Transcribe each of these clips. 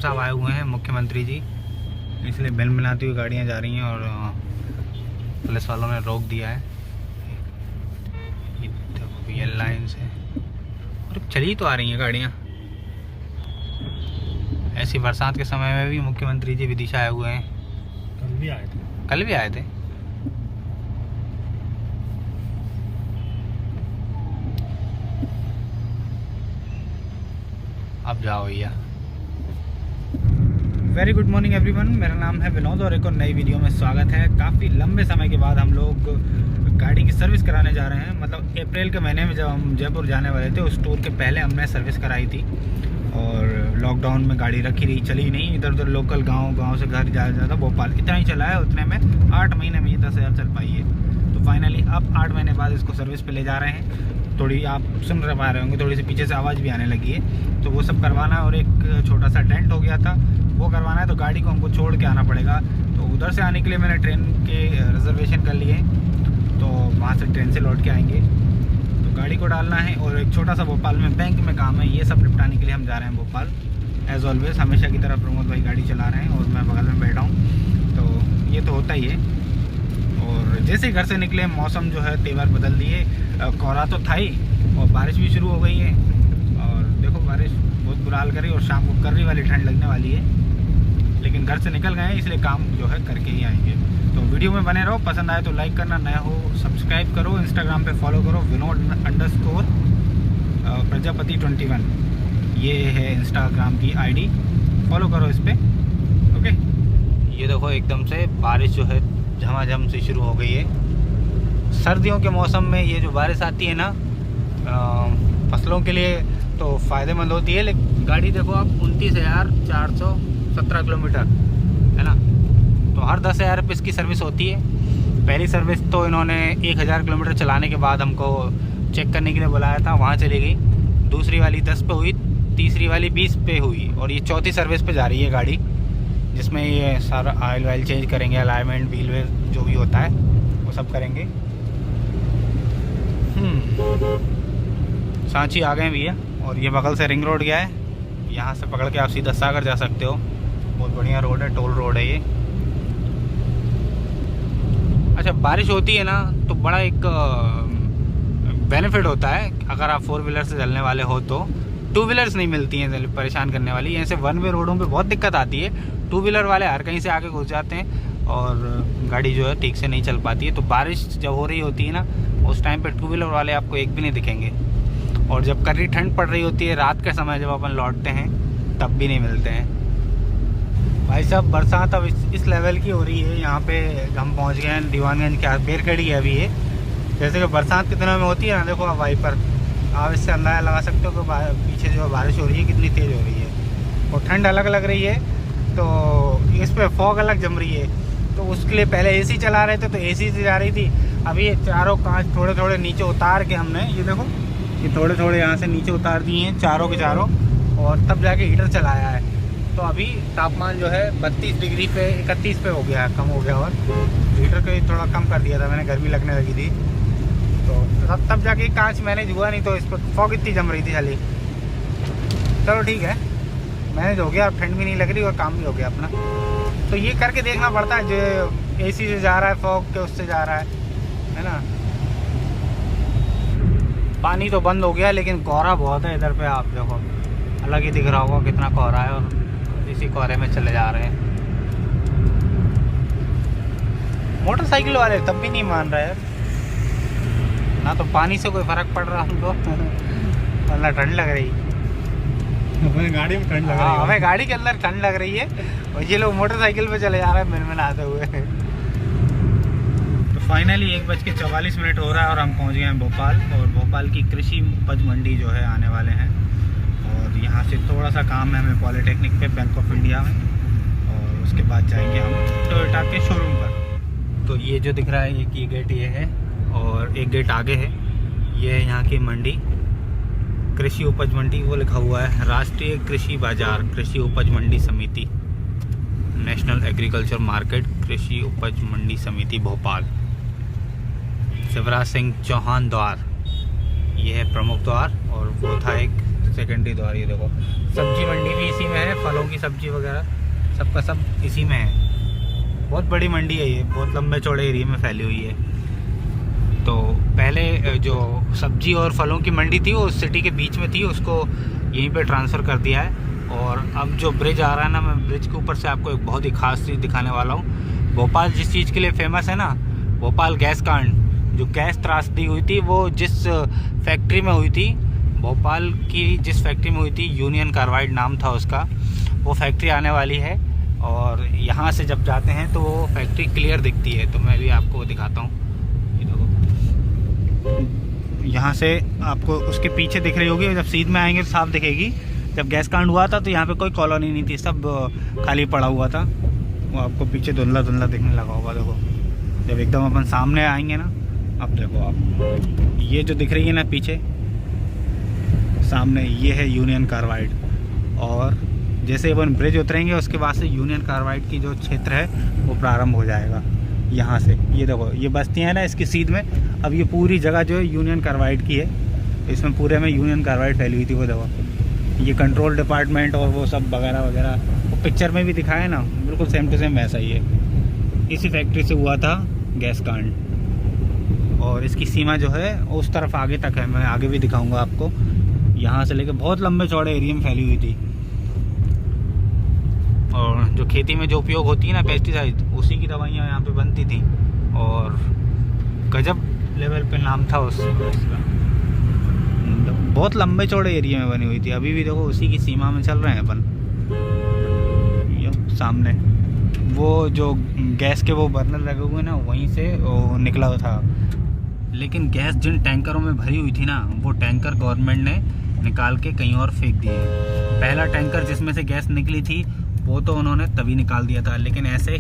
साहब आए हुए हैं, मुख्यमंत्री जी, इसलिए बेल मिलाती हुई गाड़ियाँ जा रही हैं और पुलिस वालों ने रोक दिया है। ये लाइन से और चली तो आ रही हैं गाड़ियाँ। ऐसी बरसात के समय में भी मुख्यमंत्री जी विदिशा आए हुए हैं। कल भी आए थे। अब जाओ भैया। वेरी गुड मॉर्निंग एवरीवन, मेरा नाम है विनोद और एक और नई वीडियो में स्वागत है। काफ़ी लंबे समय के बाद हम लोग गाड़ी की सर्विस कराने जा रहे हैं। मतलब अप्रैल के महीने में जब हम जयपुर जाने वाले थे, उस टूर के पहले हमने सर्विस कराई थी और लॉकडाउन में गाड़ी रखी रही, चली नहीं। इधर उधर लोकल गांव से घर जाया जाता, भोपाल इतना ही चला है। उतने में 8 महीने में ये 10,000 चल पाई है। तो फाइनली अब 8 महीने बाद इसको सर्विस पे ले जा रहे हैं। थोड़ी आप सुन पा रहे होंगे, थोड़ी सी पीछे से आवाज़ भी आने लगी है, तो वो सब करवाना है। और एक छोटा सा डेंट हो गया था, वो करवाना है। तो गाड़ी को हमको छोड़ के आना पड़ेगा। तो उधर से आने के लिए मैंने ट्रेन के रिजर्वेशन कर लिए, तो वहाँ से ट्रेन से लौट के आएंगे। तो गाड़ी को डालना है और एक छोटा सा भोपाल में बैंक में काम है, ये सब निपटाने के लिए हम जा रहे हैं भोपाल। एज़ ऑलवेज हमेशा की तरह प्रमोद भाई गाड़ी चला रहे हैं और मैं बगल में बैठा हूँ। तो ये तो होता ही है। और जैसे ही घर से निकले, मौसम जो है तेवर बदल दिए। कोहरा तो था ही और बारिश भी शुरू हो गई है। और देखो बारिश बहुत बुरा हाल करी और शाम को कर्री वाली ठंड लगने वाली है। लेकिन घर से निकल गए हैं, इसलिए काम जो है करके ही आएंगे। तो वीडियो में बने रहो, पसंद आए तो लाइक करना, नया हो सब्सक्राइब करो, इंस्टाग्राम पे फॉलो करो विनोद_प्रजापति 21। ये है इंस्टाग्राम की आईडी, फॉलो करो इस पर। ओके, ये देखो एकदम से बारिश जो है झमाझम से शुरू हो गई है। सर्दियों के मौसम में ये जो बारिश आती है ना, फसलों के लिए तो फ़ायदेमंद होती है। लेकिन गाड़ी देखो आप 29,417 किलोमीटर है ना, तो हर 10,000 रुपये इसकी सर्विस होती है। पहली सर्विस तो इन्होंने 1,000 किलोमीटर चलाने के बाद हमको चेक करने के लिए बुलाया था, वहाँ चली गई। दूसरी वाली 10 पे हुई, तीसरी वाली 20 पे हुई और ये चौथी सर्विस पे जा रही है गाड़ी, जिसमें ये सारा ऑयल वायल चेंज करेंगे, अलाइनमेंट व्हील वेल जो भी होता है वो सब करेंगे। सांची आ गए भैया और ये बगल से रिंग रोड गया है, यहाँ से पकड़ के आप सीधा सागर जा सकते हो। बहुत बढ़िया रोड है, टोल रोड है ये। अच्छा, बारिश होती है ना तो बड़ा एक बेनिफिट होता है। अगर आप 4 व्हीलर से चलने वाले हो तो 2 व्हीलर्स नहीं मिलती हैं परेशान करने वाली। ऐसे 1 वे रोडों पे बहुत दिक्कत आती है। 2 व्हीलर वाले हर कहीं से आके घुस जाते हैं और गाड़ी जो है ठीक से नहीं चल पाती है। तो बारिश जब हो रही होती है ना, उस टाइम पे 2 व्हीलर वाले आपको एक भी नहीं दिखेंगे। और जब कड़ी ठंड पड़ रही होती है रात के समय, जब अपन लौटते हैं, तब भी नहीं मिलते हैं। भाई साहब, बरसात अब इस लेवल की हो रही है। यहाँ पे हम पहुँच गए हैं दीवानगंज के आस, बेरखड़ी है अभी ये। जैसे कि बरसात के दिनों में होती है ना, देखो आप वाइपर, आप इससे अंदाज़ा लगा सकते हो कि पीछे जो बारिश हो रही है कितनी तेज़ हो रही है और ठंड अलग लग रही है। तो इस पर फॉग अलग जम रही है। तो उसके लिए पहले एसी चला रहे थे, तो एसी से जा रही थी। अभी ये चारों कांच थोड़े थोड़े नीचे उतार के हमने, ये देखो ये थोड़े थोड़े यहाँ से नीचे उतार दिए हैं चारों के चारों, और तब जाके हीटर चलाया है। तो अभी तापमान जो है 32 डिग्री पे 31 पे हो गया है, कम हो गया। और हीटर को थोड़ा कम कर दिया था मैंने, गर्मी लगने लगी थी। तो तब जाके कांच मैनेज हुआ, नहीं तो इस पर फॉग इतनी जम रही थी खाली। चलो ठीक है, मैनेज हो गया, अब ठंड भी नहीं लग रही और काम भी हो गया अपना। तो ये करके देखना पड़ता है, जो एसी से जा रहा है फॉग के, उससे जा रहा है ना। पानी तो बंद हो गया, लेकिन कोहरा बहुत है इधर पे। आप देखो अलग ही दिख रहा होगा कितना कोहरा है, और इसी कोहरे में चले जा रहे हैं। मोटरसाइकिल वाले तब भी नहीं मान रहे हैं ना, तो पानी से कोई फर्क पड़ रहा हमको वरना ठंड लग रही। हमें गाड़ी में ठंड लग रही है। हमें गाड़ी के अंदर ठंड लग रही है और ये लोग मोटरसाइकिल पे चले जा रहे हैं मिनमिनाते हुए। तो फाइनली 1:44 हो रहा है और हम पहुंच गए हैं भोपाल। और भोपाल की कृषि उपज मंडी जो है आने वाले हैं। और यहाँ से थोड़ा सा काम है हमें पॉलिटेक्निक पे, बैंक ऑफ इंडिया में, और उसके बाद जाएंगे हम टोयोटा के शोरूम पर। तो ये जो दिख रहा है एक ये गेट ये है, और एक गेट आगे है, ये है यहाँ की मंडी, कृषि उपज मंडी। वो लिखा हुआ है राष्ट्रीय कृषि बाजार, कृषि उपज मंडी समिति, नेशनल एग्रीकल्चर मार्केट, कृषि उपज मंडी समिति भोपाल। शिवराज सिंह चौहान द्वार, ये है प्रमुख द्वार, और वो था एक सेकेंडरी द्वार। ये देखो सब्जी मंडी भी इसी में है, फलों की सब्जी वगैरह सबका सब इसी में है। बहुत बड़ी मंडी है ये, बहुत लंबे चौड़े एरिया में फैली हुई है। तो पहले जो सब्जी और फलों की मंडी थी वो सिटी के बीच में थी, उसको यहीं पे ट्रांसफ़र कर दिया है। और अब जो ब्रिज आ रहा है ना, मैं ब्रिज के ऊपर से आपको एक बहुत ही ख़ास चीज़ दिखाने वाला हूँ। भोपाल जिस चीज़ के लिए फेमस है ना, भोपाल गैस कांड, जो गैस त्रासदी हुई थी वो जिस फैक्ट्री में हुई थी, भोपाल की जिस फैक्ट्री में हुई थी, यूनियन कार्बाइड नाम था उसका, वो फैक्ट्री आने वाली है। और यहाँ से जब जाते हैं तो वो फैक्ट्री क्लियर दिखती है, तो मैं भी आपको दिखाता हूँ। यहाँ से आपको उसके पीछे दिख रही होगी, जब सीध में आएंगे तो साफ दिखेगी। जब गैस कांड हुआ था तो यहाँ पे कोई कॉलोनी नहीं थी, सब खाली पड़ा हुआ था। वो आपको पीछे धुंधला धुंधला दिखने लगा होगा। देखो जब एकदम अपन सामने आएंगे ना, अब देखो आप, ये जो दिख रही है ना पीछे सामने, ये है यूनियन कार्बाइड। और जैसे अपन ब्रिज उतरेंगे उसके बाद से यूनियन कार्बाइड की जो क्षेत्र है वो प्रारंभ हो जाएगा यहाँ से। ये देखो ये बस्तियाँ हैं ना इसकी सीध में, अब ये पूरी जगह जो है यूनियन कार्बाइड की है, इसमें पूरे में यूनियन कार्बाइड फैली हुई थी। वो देखो ये कंट्रोल डिपार्टमेंट और वो सब वगैरह वगैरह, वो पिक्चर में भी दिखाया ना, बिल्कुल सेम टू सेम वैसा ही है। इसी फैक्ट्री से हुआ था गैस कांड। और इसकी सीमा जो है उस तरफ आगे तक है, मैं आगे भी दिखाऊँगा आपको। यहाँ से लेकर बहुत लंबे चौड़े एरिया में फैली हुई थी। और जो खेती में जो उपयोग होती है ना पेस्टिसाइड, उसी की दवाइयाँ यहाँ पे बनती थी। और गजब लेवल पे नाम था उसका, बहुत लंबे चौड़े एरिया में बनी हुई थी। अभी भी देखो उसी की सीमा में चल रहे हैं अपन। ये सामने वो जो गैस के वो बर्नर लगे हुए ना, वहीं से वो निकला था। लेकिन गैस जिन टैंकरों में भरी हुई थी ना, वो टैंकर गवर्नमेंट ने निकाल के कहीं और फेंक दिए। पहला टैंकर जिसमें से गैस निकली थी वो तो उन्होंने तभी निकाल दिया था, लेकिन ऐसे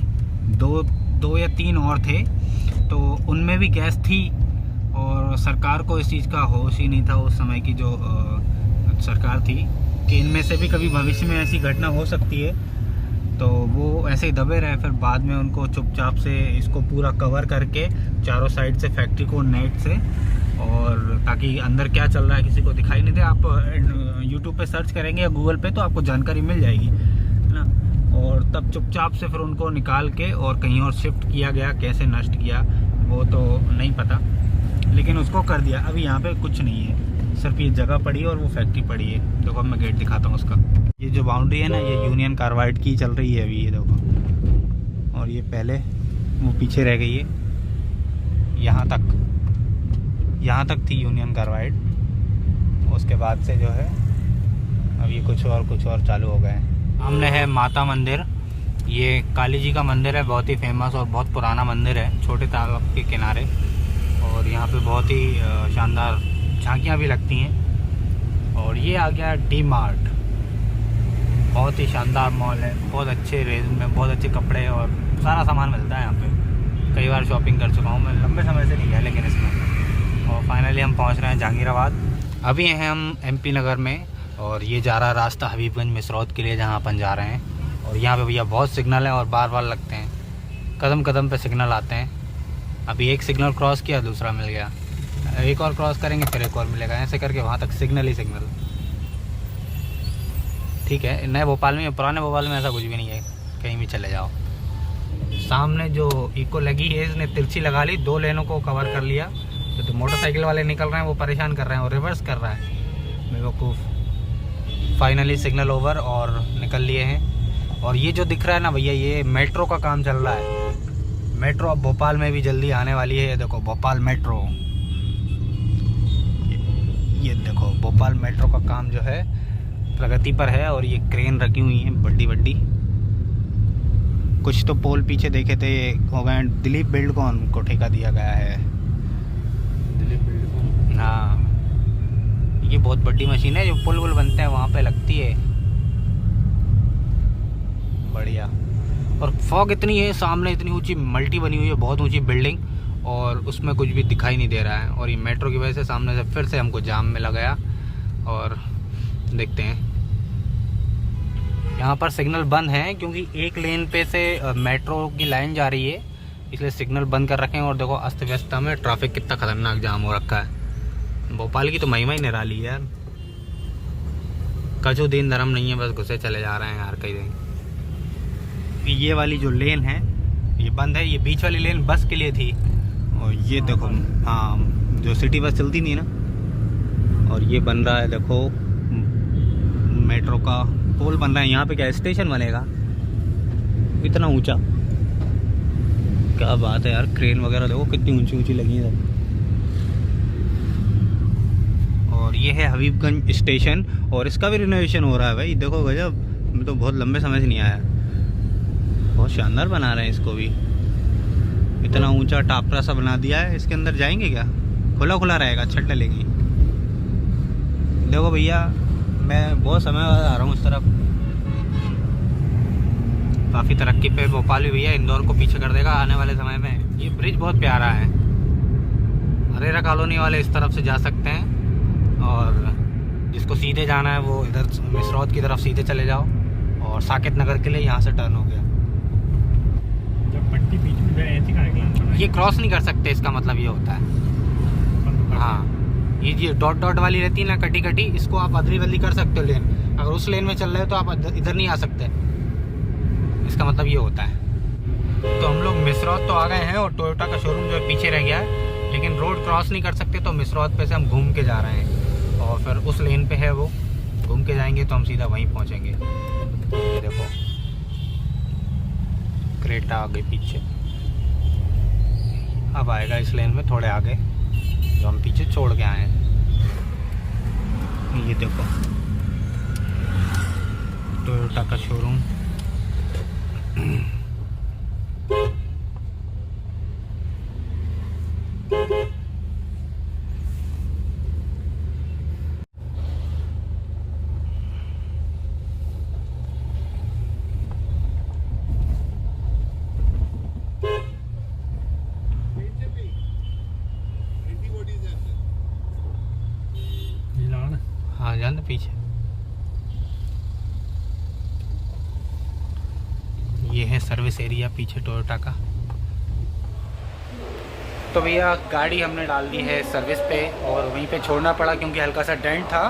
दो या तीन और थे, तो उनमें भी गैस थी। और सरकार को इस चीज़ का होश ही नहीं था उस समय की जो सरकार थी, कि इनमें से भी कभी भविष्य में ऐसी घटना हो सकती है। तो वो ऐसे ही दबे रहे। फिर बाद में उनको चुपचाप से इसको पूरा कवर करके चारों साइड से फैक्ट्री को नेट से, और ताकि अंदर क्या चल रहा है किसी को दिखाई नहीं दे। आप यूट्यूब पे सर्च करेंगे या गूगल पे तो आपको जानकारी मिल जाएगी, है ना। और तब चुपचाप से फिर उनको निकाल के और कहीं और शिफ्ट किया गया। कैसे नष्ट किया वो तो नहीं पता, लेकिन उसको कर दिया। अभी यहाँ पे कुछ नहीं है, सिर्फ ये जगह पड़ी है और वो फैक्ट्री पड़ी है। देखो अब मैं गेट दिखाता हूँ उसका। ये जो बाउंड्री है ना, ये यूनियन कार्बाइड की चल रही है अभी, ये देखो। और ये पहले वो पीछे रह गई है, यहाँ तक थी यूनियन कार्बाइड। उसके बाद से जो है अब ये कुछ और चालू हो गए हैं। सामने है माता मंदिर, ये काली जी का मंदिर है, बहुत ही फेमस और बहुत पुराना मंदिर है, छोटे तालाब के किनारे। और यहाँ पे बहुत ही शानदार झांकियाँ भी लगती हैं। और ये आ गया डी मार्ट, बहुत ही शानदार मॉल है, बहुत अच्छे रेंज में बहुत अच्छे कपड़े और सारा सामान मिलता है यहाँ पे। कई बार शॉपिंग कर चुका हूँ मैं, लंबे समय से नहीं गया लेकिन इसमें। और फाइनली हम पहुँच रहे हैं जहांगीराबाद। अभी हैं हम MP नगर में, और ये जा रहा रास्ता हबीबगंज मिसरौद के लिए, जहाँ अपन जा रहे हैं। और यहाँ पे भैया बहुत सिग्नल है और बार बार लगते हैं, कदम कदम पे सिग्नल आते हैं। अभी एक सिग्नल क्रॉस किया, दूसरा मिल गया, एक और क्रॉस करेंगे फिर एक और मिलेगा, ऐसे करके वहाँ तक सिग्नल ही सिग्नल। ठीक है, नए भोपाल में, पुराने भोपाल में ऐसा कुछ भी नहीं है, कहीं भी चले जाओ। सामने जो इको लगी है इसने तिरछी लगा ली, 2 लेनों को कवर कर लिया। तो मोटरसाइकिल वाले निकल रहे हैं वो परेशान कर रहे हैं और रिवर्स कर रहा है बेवकूफ़। फाइनली सिग्नल ओवर और निकल लिए हैं। और ये जो दिख रहा है ना भैया, ये मेट्रो का काम चल रहा है। मेट्रो अब भोपाल में भी जल्दी आने वाली है। ये देखो भोपाल मेट्रो, ये देखो भोपाल मेट्रो का काम जो है प्रगति पर है। और ये क्रेन रखी हुई हैं बड़ी बड़ी, कुछ तो पोल पीछे देखे थे हो गए। दिलीप बिल्डकॉन को ठेका दिया गया है। दिलीप बिल्डकॉन, हाँ, ये बहुत बड़ी मशीन है, जो पुल वुल बनते हैं वहाँ पे लगती है। बढ़िया। और फॉग इतनी है, सामने इतनी ऊंची मल्टी बनी हुई है, बहुत ऊंची बिल्डिंग, और उसमें कुछ भी दिखाई नहीं दे रहा है। और ये मेट्रो की वजह से सामने से फिर से हमको जाम में लगा। और देखते हैं, यहाँ पर सिग्नल बंद है क्योंकि एक लेन पे से मेट्रो की लाइन जा रही है, इसलिए सिग्नल बंद कर रखे हैं। और देखो अस्त व्यस्त में ट्रैफिक कितना खतरनाक जाम हो रखा है। भोपाल की तो महिमा ही निराली है यार। कछु दिन धर्म नहीं है, बस घुसे चले जा रहे हैं यार कई दिन। ये वाली जो लेन है ये बंद है, ये बीच वाली लेन बस के लिए थी। और ये देखो, हाँ, जो सिटी बस चलती थी ना, और ये बन रहा है देखो मेट्रो का पुल बन रहा है। यहाँ पे क्या स्टेशन बनेगा इतना ऊंचा, क्या बात है यार। क्रेन वगैरह देखो कितनी ऊंची ऊंची लगी है। और ये है हबीबगंज स्टेशन, और इसका भी रिनोवेशन हो रहा है भाई। देखो गजब, मैं तो बहुत लंबे समय से नहीं आया। बहुत शानदार बना रहे हैं इसको भी, इतना ऊंचा टापरा सा बना दिया है। इसके अंदर जाएंगे क्या? खुला खुला रहेगा, छत डलेगी। देखो भैया, मैं बहुत समय बाद आ रहा हूँ इस तरफ। काफ़ी तरक्की पे भोपाल भी भैया इंदौर को पीछे कर देगा आने वाले समय में। ये ब्रिज बहुत प्यारा है। अरेरा कॉलोनी वाले इस तरफ से जा सकते हैं, और जिसको सीधे जाना है वो इधर मिसरौद की तरफ सीधे चले जाओ, और साकेत नगर के लिए यहाँ से टर्न हो गया। जब पट्टी बीच में जाए ऐसी कहाँ ये क्रॉस नहीं कर सकते, इसका मतलब ये होता है। हाँ, ये डॉट डॉट वाली रहती है ना, कटी कटी, इसको आप अदली बदली कर सकते हो लेन। अगर उस लेन में चल रहे हो तो आप इधर नहीं आ सकते, इसका मतलब ये होता है। तो हम लोग मिसरौद तो आ गए हैं, और टोयोटा का शोरूम जो है पीछे रह गया है, लेकिन रोड क्रॉस नहीं कर सकते, तो मिसरौद पे से हम घूम के जा रहे हैं, और फिर उस लेन पे है वो, घूम के जाएंगे तो हम सीधा वहीं पहुँचेंगे। ये देखो क्रेटा आगे पीछे, अब आएगा इस लेन में थोड़े आगे जो हम पीछे छोड़ के आए हैं। ये देखो टोयोटा का शोरूम। हाँ, जान पीछे ये है सर्विस एरिया पीछे टोयोटा का। तो भैया गाड़ी हमने डाल दी है सर्विस पे, और वहीं पे छोड़ना पड़ा क्योंकि हल्का सा डेंट था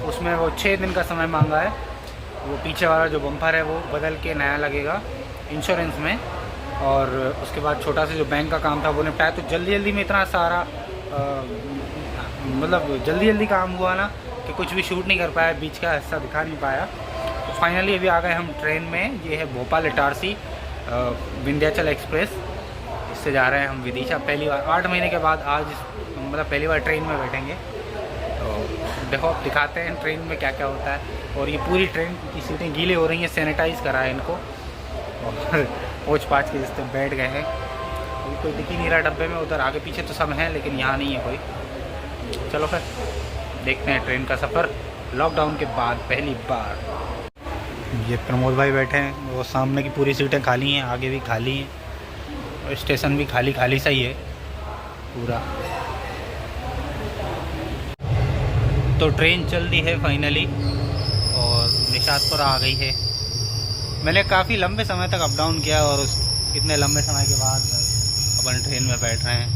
उसमें। वो 6 दिन का समय मांगा है। वो पीछे वाला जो बम्पर है वो बदल के नया लगेगा इंश्योरेंस में, और उसके बाद छोटा सा जो बैंक का काम था वो निपटाया। तो जल्दी जल्दी में इतना सारा मतलब जल्दी काम हुआ ना कि कुछ भी शूट नहीं कर पाया, बीच का हिस्सा दिखा नहीं पाया। तो फाइनली अभी आ गए हम ट्रेन में। ये है भोपाल इटारसी विंध्याचल एक्सप्रेस, इससे जा रहे हैं हम विदिशा। पहली बार 8 महीने के बाद आज मतलब पहली बार ट्रेन में बैठेंगे। तो देखो अब दिखाते हैं ट्रेन में क्या क्या होता है। और ये पूरी ट्रेन की सीटें गीले हो रही हैं, सैनिटाइज़ करा है इनको, और पोछ पाछ के जिससे बैठ गए हैं। कोई दिख ही नहीं रहा डब्बे में, उधर आगे पीछे तो सब हैं लेकिन यहाँ नहीं है कोई। चलो फिर देखते हैं ट्रेन का सफ़र लॉकडाउन के बाद पहली बार। ये प्रमोद भाई बैठे हैं, वो सामने की पूरी सीटें खाली हैं, आगे भी खाली हैं, और स्टेशन भी खाली खाली सा ही है पूरा। तो ट्रेन चल दी है फाइनली, और निशातपुर आ गई है। मैंने काफ़ी लंबे समय तक अप डाउन किया, और इतने लंबे समय के बाद अपन ट्रेन में बैठ रहे हैं,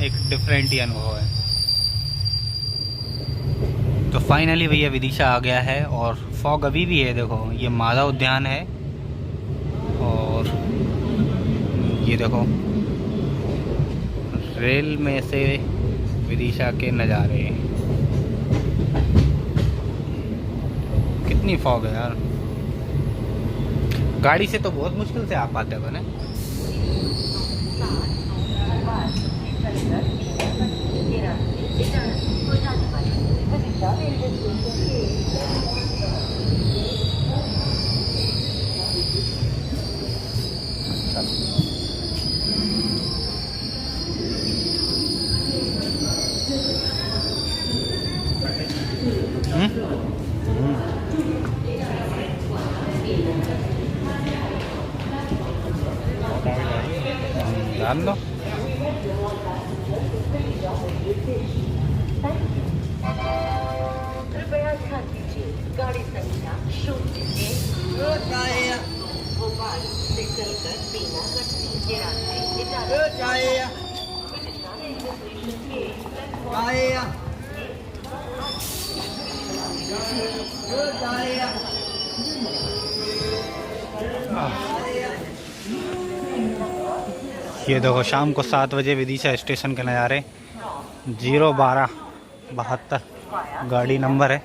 एक डिफरेंट ही अनुभव है। तो फाइनली भैया विदिशा आ गया है, और फॉग अभी भी है। देखो ये माधव उद्यान है, और ये देखो रेल में से विदिशा के नज़ारे। कितनी फॉग है यार, गाड़ी से तो बहुत मुश्किल से आ पाते हैं बने। जान दो। कृपया ध्यान दीजिए, गाड़ी संख्या 0 भोपाल से चलकर बीना गढ़ी के रास्ते विदिशा रेलवे स्टेशन के ये देखो शाम को 7 बजे विदिशा स्टेशन के नज़ारे 01272 गाड़ी नंबर है।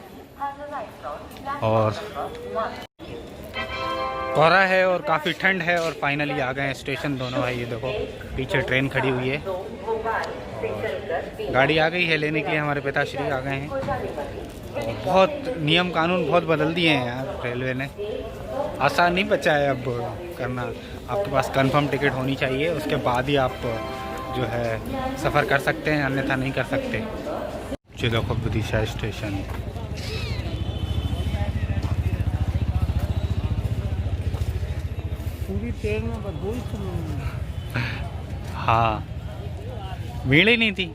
और कोहरा है और काफ़ी ठंड है और फाइनली आ गए हैं स्टेशन दोनों भाई। ये देखो पीछे ट्रेन खड़ी हुई है और गाड़ी आ गई है लेने के लिए। हमारे पिताश्री आ गए हैं। और बहुत नियम कानून बहुत बदल दिए हैं यार रेलवे ने। आसान नहीं बचा है अब करना। आपके पास कंफर्म टिकट होनी चाहिए, उसके बाद ही आप जो है सफ़र कर सकते हैं, अन्यथा नहीं कर सकते। ये देखो विदिशा स्टेशन। पूरी ट्रेन में बदबू ही हाँ भीड़ ही नहीं थी।